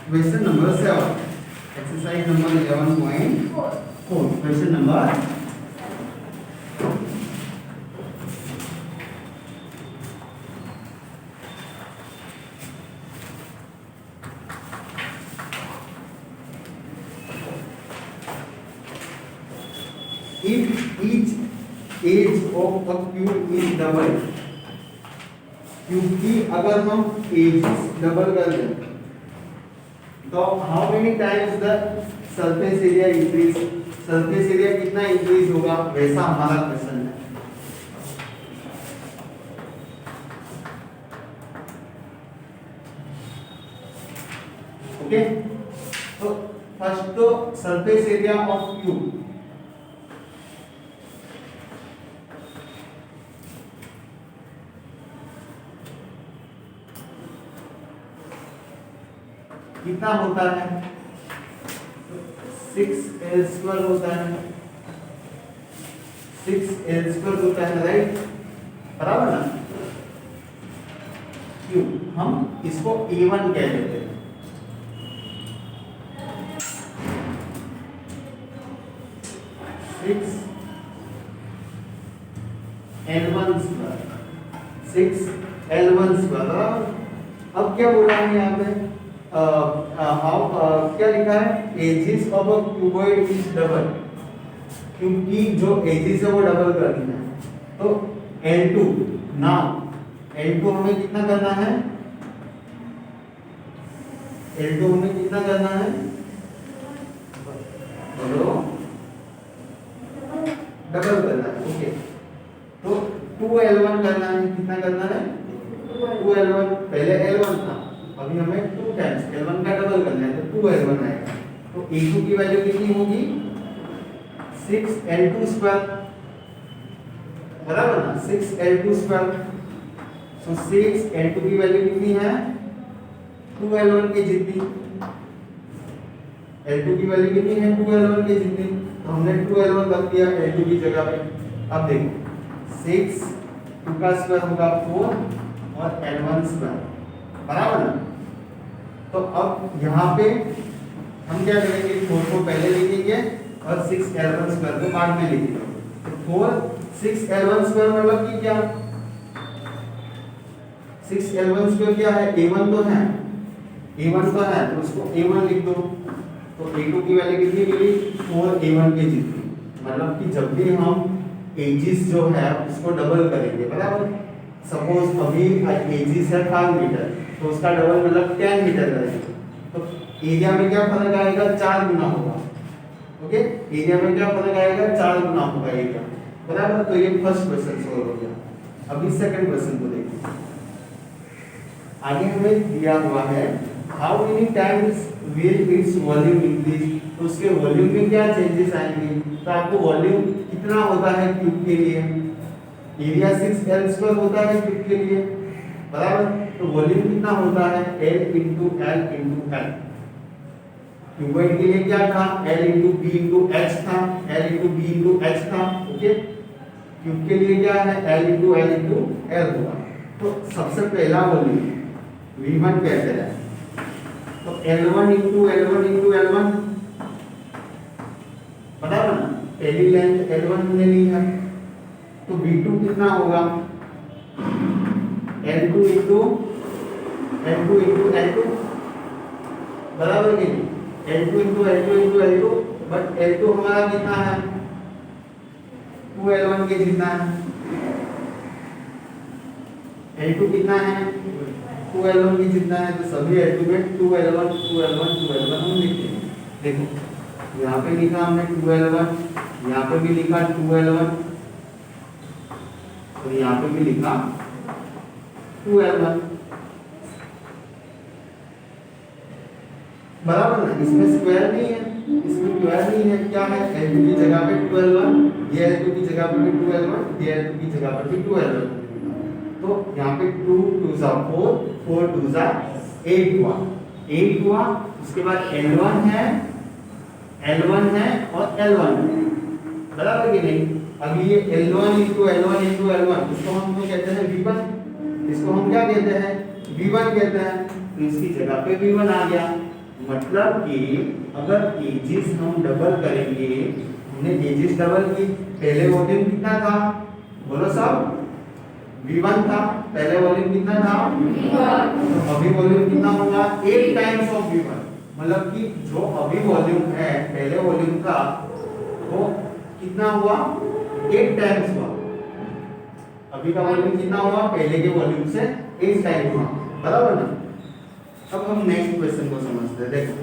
Question number 7, exercise number 11.4, question number if each edge of a cube is double, cube की अगर हम edges double कर दें तो how many times the surface area increase, surface area कितना increase होगा, वैसा हमारा क्वेश्चन है। ओके, तो फर्स्ट तो सरफेस एरिया ऑफ क्यूब कितना होता है, 6l² होता है, 6l² होता है, राइट, बराबर ना। क्यों हम इसको A1 कह देते हैं। Six L1²। अब क्या बोला है यहाँ पे, क्या लिखा है, edges of a cuboid is double, क्योंकि जो एजिस है वो डबल करनी है। तो L2 ना, L2 हमें कितना करना है, L2 हमें कितना करना है, बोलो, डबल करना है। ओके, तो 2l1 करना है, कितना करना है, 2l1, पहले l1 था, अभी हमें 2 टाइम्स l1 का डबल करना है, तो 2l1 आएगा। तो a2 की वैल्यू कितनी होगी, 6l2², बराबर ना, 6l2²। सो 6l2 की वैल्यू कितनी है, 2l1 के जितनी, l2 की वैल्यू कितनी है, 2l1 के जितनी, तो हमने 2l1 रख दिया l2 की जगह पे। अब देखो 6 2 का स्क्वायर होगा 4 और l1², बराबर ना। तो अब यहाँ पे हम क्या करेंगे, 4 को पहले लिखेंगे और 6l1² को बाद में लिखेंगे। तो 4 6l1² मतलब कि क्या, 6l1² क्या है, A1 तो है, A1 तो है, तो उसको A1 लिख दो। तो A2 की वैल्यू कितनी मिली, 4A1 के जितनी, मतलब कि जब भी हम एजिस जो है उसको डबल करेंगे, बराबर। सपोज अभी एजिस है 5 मीटर, तो उसका डबल मतलब 10 मीटर करेंगे, तो एरिया में क्या फर्क आएगा, 4 गुना होगा। ओके, एरिया में क्या फर्क आएगा, 4 गुना होगा एरिया, बराबर। तो ये फर्स्ट क्वेश्चन सॉल्व हो गया। अभी सेकंड क्वेश्चन को देखिए। आगे हमें दिया हुआ है how many times will its volume increase, तो उसके वॉल्यूम में क्या चेंजेस आएंगे। तो आपको वॉल्यूम कितना होता है क्यूब के लिए, एरिया 6l² होता है क्यूब के लिए, बराबर। तो वॉल्यूम कितना होता है, L × L × L। क्यूबॉइड के लिए क्या था, L × B × H था, L × B × H था। ओके, क्यूब के लिए क्या है, L × L × L होगा। तो सबसे पहला वॉल्यूम V1 कहते हैं, तो L1 × L1 × L1, बराबर ना। पहली लेंथ L1 हमने ली है, तो V2 कितना होगा, L2 × L2, बराबर कि नहीं, L2 × L2 × L2, but L2 हमारा कितना है, 2l1 के जितना है। L2 कितना है, 2l1 के जितना है, तो सभी L2 में 2l1 2l1 2l1 हम लिखते हैं। देखो यहाँ पे लिखा हमने 2l1, यहाँ पे भी लिखा 2l1, तो यहाँ पे भी लिखा 2l1, बराबर ना। इसमें स्क्वायर नहीं है, इसमें स्क्वायर नहीं है, क्या है, L2 की जगह पे 2l1, ये L2 की जगह पे भी 2l1, ये L2 की जगह पे भी 2l1। तो यहाँ पे 2 2 4 4 2 8 हुआ, 8 हुआ। उसके बाद L1 है और L1 है, बराबर कि नहीं। अब ये L1 × L1 × L1, इसको हम कहते हैं V1, इसको हम क्या कहते हैं, V1 कहते हैं। तो इसकी जगह पे V1 आ गया। मतलब कि अगर एजिस हम डबल करेंगे, हमने एजिस डबल की, पहले वॉल्यूम कितना था बोलो सब, V1 था, पहले वॉल्यूम कितना था V1, तो अभी वॉल्यूम कितना होगा 8 टाइम्स ऑफ V1, मतलब कि जो अभी वॉल्यूम है पहले वॉल्यूम का वो कितना हुआ 8 टाइम्स हुआ, अभी का वॉल्यूम कितना हुआ पहले के वॉल्यूम से 8 टाइम्स हुआ, बराबर ना। अब हम नेक्स्ट क्वेश्चन को समझते हैं। देखो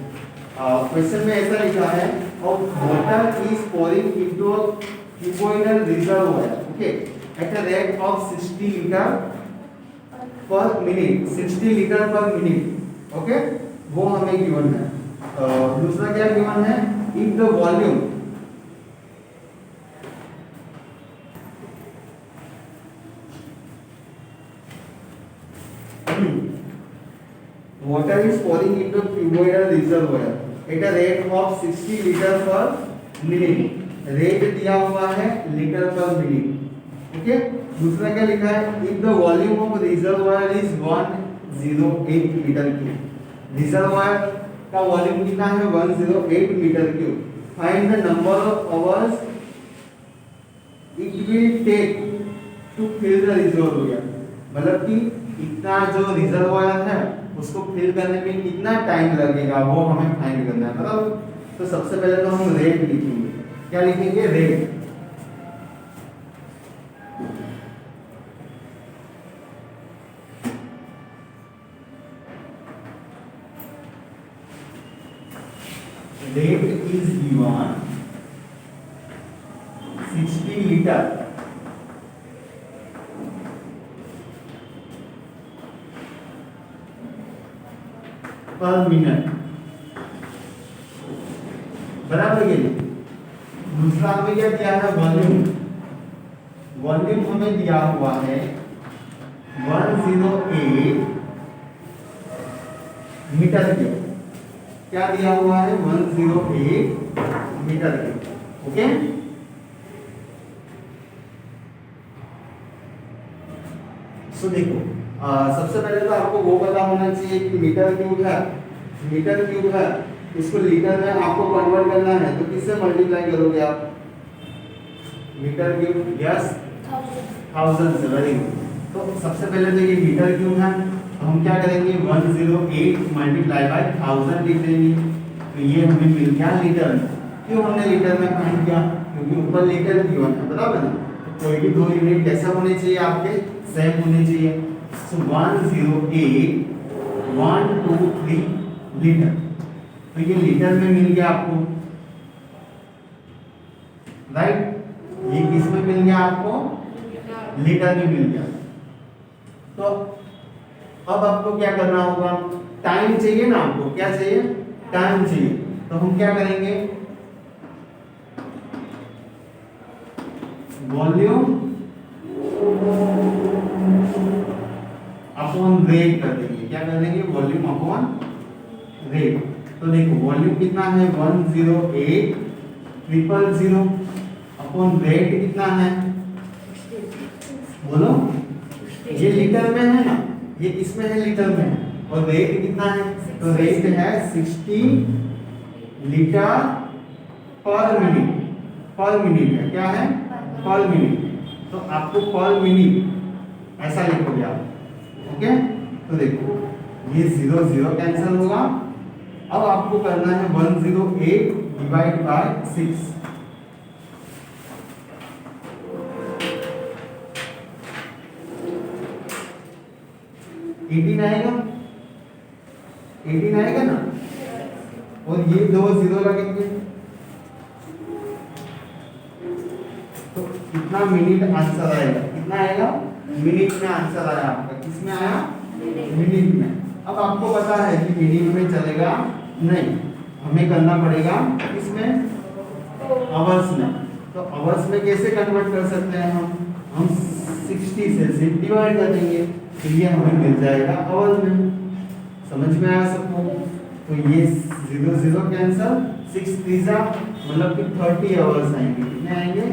क्वेश्चन में ऐसा लिखा है water is pouring into a cuboidal reservoir, okay, at a rate of 60 litre पर मिनट, 60 लीटर पर मिनट, ओके, वो हमें गिवन है। दूसरा क्या गिवन है, if the volume water is pouring into a cuboidal reservoir at a rate of 60 liter per minute, rate दिया हुआ है लीटर पर मिनट, ओके। दूसरा क्या लिखा है, if the volume of reservoir is 108 metre cube, reservoir का वॉल्यूम कितना है 108 metre cube, find the number of hours it will take to fill the reservoir, मतलब कि इतना जो रिजर्वायर है उसको फिल करने में कितना टाइम लगेगा वो हमें फाइंड करना है, बराबर। तो सबसे पहले तो हम रेट लिखेंगे, क्या लिखेंगे rate, rate is given 60 litre पर मिनट, बराबर ये। दूसरा हमें क्या दिया है वॉल्यूम, वॉल्यूम हमें दिया हुआ है 108 मीटर क्यूब, क्या दिया हुआ है 108 मीटर क्यूब, ओके। सो देखो सबसे पहले तो आपको वो पता होना चाहिए कि मीटर क्यूब है, मीटर क्यूब है, इसको लीटर में आपको कन्वर्ट करना है तो किससे मल्टीप्लाई करोगे आप, मीटर क्यूब, यस 1000 से, वेरी गुड। तो सबसे पहले तो ये मीटर क्यूब है, तो हम क्या करेंगे 108 मल्टीप्लाई बाय 1000 लिख देंगे, तो ये हमें मिल गया लीटर में। क्यों हमने लीटर में फाइंड किया, क्योंकि ऊपर लीटर गिवन है, बराबर ना। कोई भी दो यूनिट कैसे होने चाहिए आपके, सेम होने चाहिए। सो 108 123 लीटर, तो ये लीटर में मिल गया आपको, राइट, ये किस में मिल गया आपको, लीटर में मिल गया। तो अब आपको क्या करना होगा, टाइम चाहिए ना आपको, क्या चाहिए टाइम चाहिए, तो हम क्या करेंगे वॉल्यूम अपॉन रेट कर देंगे, क्या कर देंगे वॉल्यूम अपॉन रेट। तो देखो वॉल्यूम कितना है 108 000 अपॉन रेट कितना है, बोलो, ये लीटर में है ना, ये इसमें है लीटर में है, और रेट कितना है, तो रेट है 60 लीटर पर मिनट, पर मिनट है, क्या है पर मिनट, तो आपको पर मिनट ऐसा लिखोगे आप, ओके। तो देखो ये 0 0 कैंसिल होगा, अब आपको करना है 108 डिवाइड बाय 6, 18 आएगा, 18 आएगा ना, और ये दो 0 लगेंगे, तो कितना मिनट आंसर आएगा, कितना आएगा मिनट में आंसर आया आपका, किसमें आया मिनट में। अब आपको पता है कि मिनट में चलेगा नहीं, हमें करना पड़ेगा इसमें आवर्स में, तो आवर्स में कैसे कन्वर्ट कर सकते हैं हम 60 से डिवाइड कर देंगे, तो ये हमें मिल जाएगा आवर्स में, समझ में आया सबको। तो ये 0 0 कैंसल, 6 3 मतलब कि 30 आवर्स आएंगे, कितने आएंगे